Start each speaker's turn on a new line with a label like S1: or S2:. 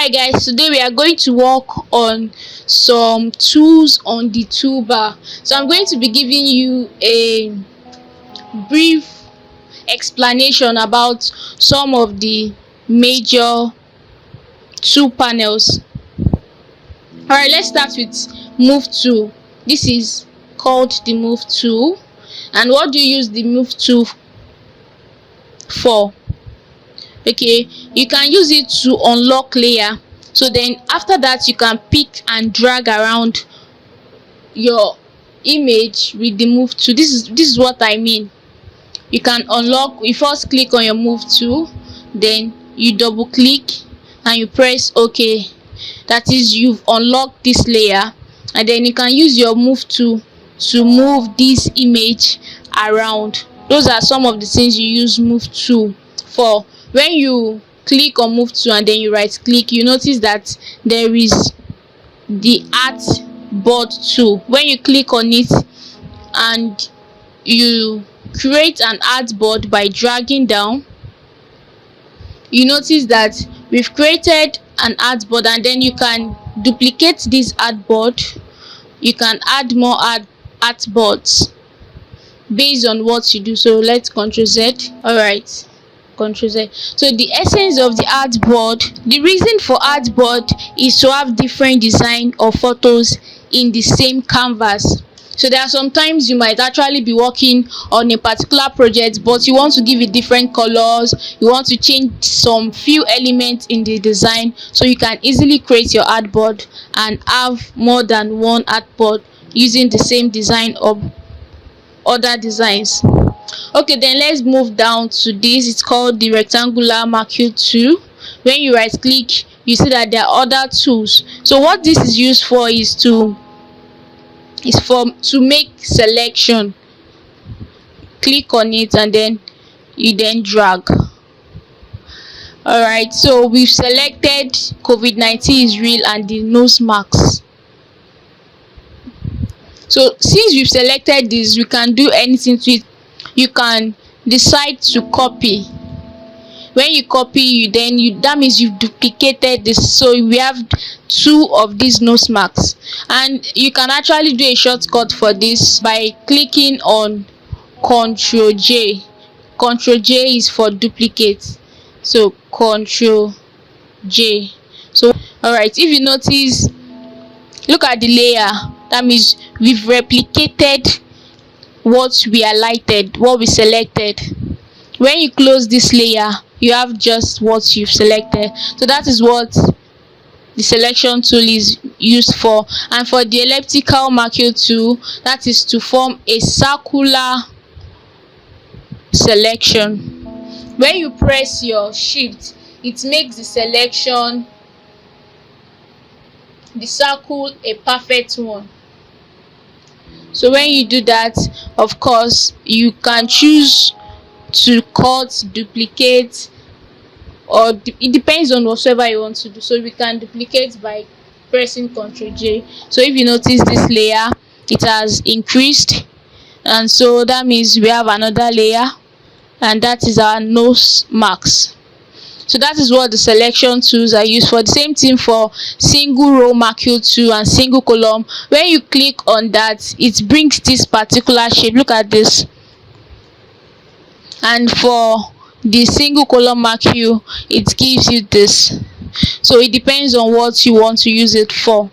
S1: Hi guys, today we are going to work on some tools on the toolbar. So I'm going to be giving you a brief explanation about some of the major tool panels. Alright, let's start with move tool. This is called the move tool. And what do you use the move tool for? Okay, you can use it to unlock layer. So then after that you can pick and drag around your image with the move tool. This is what I mean. You can unlock. You first click on your move tool, then you double click and you press OK. That is, you've unlocked this layer, and then you can use your move tool to move this image around. Those are some of the things you use move tool for. When you click on move tool and then you right click, you notice that there is the artboard tool. When you click on it and you create an artboard by dragging down, you notice that we've created an artboard, and then you can duplicate this artboard. You can add more artboards based on what you do. So let's Ctrl Z. Alright, Ctrl Z. So the essence of the artboard, the reason for artboard is to have different design or photos in the same canvas. So there are sometimes you might actually be working on a particular project, but you want to give it different colors, you want to change some few elements in the design, so you can easily create your artboard and have more than one artboard using the same design or other designs. Okay, then let's move down to this. It's called the rectangular macaque tool. When you right click, you see that there are other tools. So what this is used for is to make selection. Click on it and then you drag. Alright, so we've selected COVID-19 is real and the nose marks. So since we've selected this, we can do anything to it. You can decide to copy. When you copy, that means you've duplicated this. So we have two of these nose marks, and you can actually do a shortcut for this by clicking on Ctrl J. Ctrl J is for duplicate, so Ctrl J. So alright, if you notice, look at the layer. That means we've replicated what we highlighted, what we selected. When you close this layer, you have just what you've selected. So that is what the selection tool is used for. And for the elliptical macaque tool, that is to form a circular selection. When you press your shift, it makes the selection, the circle, a perfect one. So when you do that, of course, you can choose to cut, duplicate, or it depends on whatever you want to do. So we can duplicate by pressing Ctrl J. So if you notice this layer, it has increased, and so that means we have another layer, and that is our nose marks. So that is what the selection tools are used for. The same thing for single row macaque tool and single column. When you click on that, it brings this particular shape. Look at this. And for the single column macaque, it gives you this. So it depends on what you want to use it for.